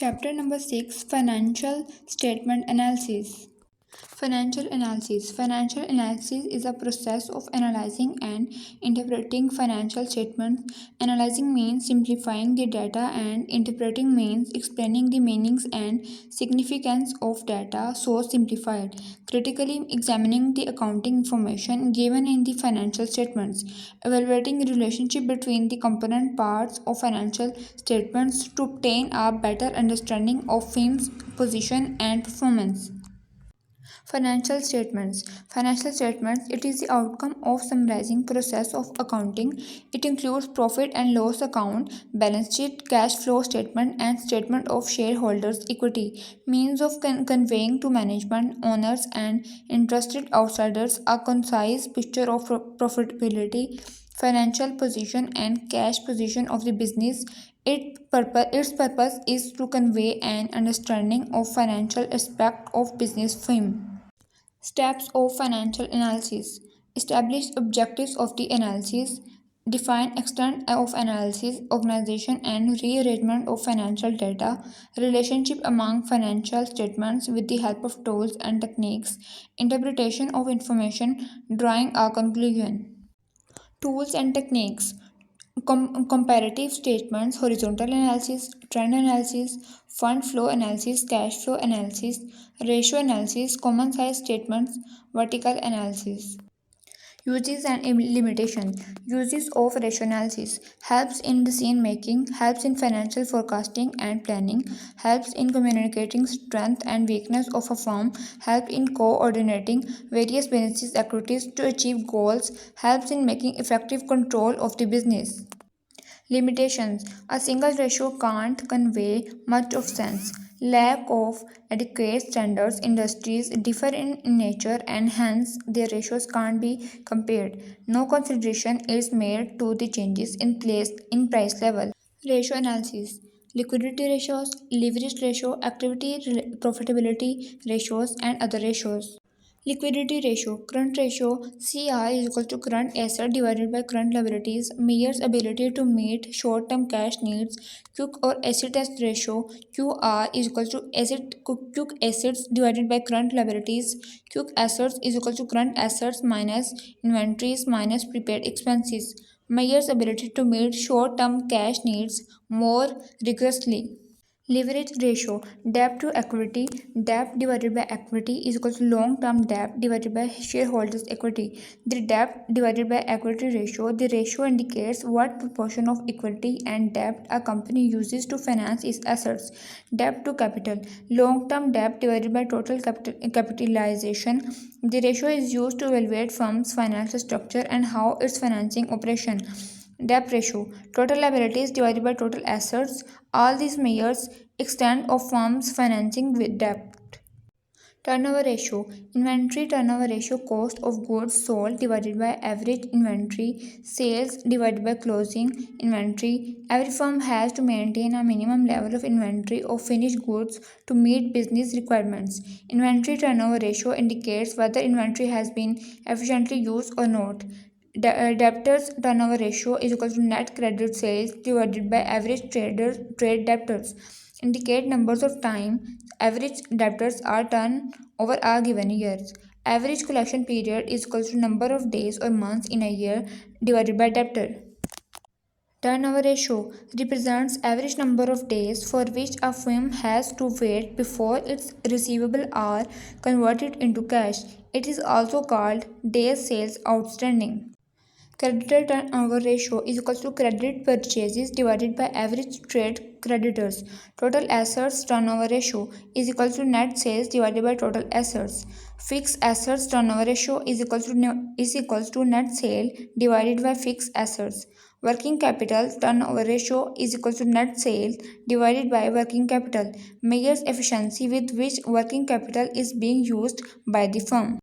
Chapter number 6, Financial Statement Analysis. Financial analysis. Financial analysis is a process of analyzing and interpreting financial statements. Analyzing means simplifying the data, and interpreting means explaining the meanings and significance of data so simplified. Critically examining the accounting information given in the financial statements. Evaluating the relationship between the component parts of financial statements to obtain a better understanding of firm's position and performance. Financial statements. Financial statements, it is the outcome of summarizing process of accounting. It includes profit and loss account, balance sheet, cash flow statement, and statement of shareholders' equity. Means of conveying to management, owners, and interested outsiders a concise picture of profitability, financial position, and cash position of the business. Its purpose is to convey an understanding of financial aspect of business firm. Steps of financial analysis. Establish objectives of the analysis. Define extent of analysis, organization and rearrangement of financial data, relationship among financial statements with the help of tools and techniques, interpretation of information, drawing a conclusion. Tools and techniques. Comparative statements, horizontal analysis, trend analysis, fund flow analysis, cash flow analysis, ratio analysis, common size statements, vertical analysis. Uses and limitations. Uses of ratio analysis helps in decision making, helps in financial forecasting and planning, helps in communicating strength and weakness of a firm, helps in coordinating various business activities to achieve goals, helps in making effective control of the business. Limitations. A single ratio can't convey much of sense. Lack of adequate standards. Industries differ in nature and hence their ratios can't be compared. No consideration is made to the changes in place in price level. Ratio analysis. Liquidity ratios, leverage ratio, activity profitability ratios, and other ratios. Liquidity ratio. Current ratio CR is equal to current asset divided by current liabilities. Measures ability to meet short-term cash needs. Quick or acid test ratio QR is equal to quick assets divided by current liabilities. Quick assets is equal to current assets minus inventories minus prepaid expenses. Measures ability to meet short-term cash needs more rigorously. Leverage ratio. Debt to equity. Debt divided by equity is equal to long term debt divided by shareholders equity. The debt divided by equity ratio. The ratio indicates what proportion of equity and debt a company uses to finance its assets. Debt to capital. Long term debt divided by total capitalization. The ratio is used to evaluate firm's financial structure and how its financing operation. Debt ratio. Total liabilities divided by total assets. All these measures extent of firm's financing with debt. Turnover ratio. Inventory turnover ratio, cost of goods sold divided by average inventory, sales divided by closing inventory. Every firm has to maintain a minimum level of inventory of finished goods to meet business requirements. Inventory turnover ratio indicates whether inventory has been efficiently used or not. Debtors turnover ratio is equal to net credit sales divided by average trade debtors. Indicate numbers of time average debtors are turned over a given year. Average collection period is equal to number of days or months in a year divided by debtor. Turnover ratio represents average number of days for which a firm has to wait before its receivable are converted into cash. It is also called days sales outstanding. Creditor turnover ratio is equal to credit purchases divided by average trade creditors. Total assets turnover ratio is equal to net sales divided by total assets. Fixed assets turnover ratio is equal to net sale divided by fixed assets. Working capital turnover ratio is equal to net sales divided by working capital. Measures efficiency with which working capital is being used by the firm.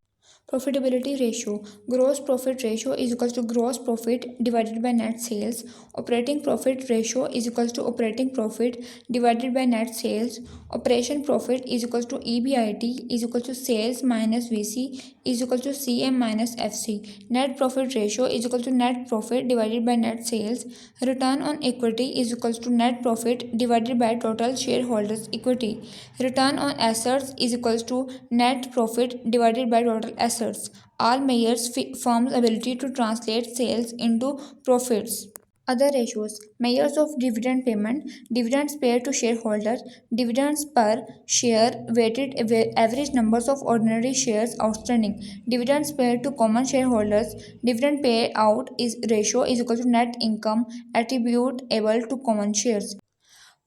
Profitability ratio. Gross profit ratio is equal to gross profit divided by net sales. Operating profit ratio is equal to operating profit divided by net sales. Operation profit is equal to EBIT is equal to sales minus VC is equal to CM minus FC. Net profit ratio is equal to net profit divided by net sales. Return on equity is equal to net profit divided by total shareholders' equity. Return on assets is equal to net profit divided by total assets. All measures firm's ability to translate sales into profits. Other ratios. Measures of dividend payment. Dividends paid to shareholders. Dividends per share. Weighted average numbers of ordinary shares outstanding. Dividends paid to common shareholders. Dividend payout is ratio is equal to net income attributable to common shares.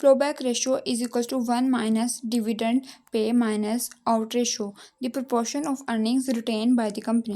Payback ratio is equal to 1 minus dividend pay minus out ratio, the proportion of earnings retained by the company.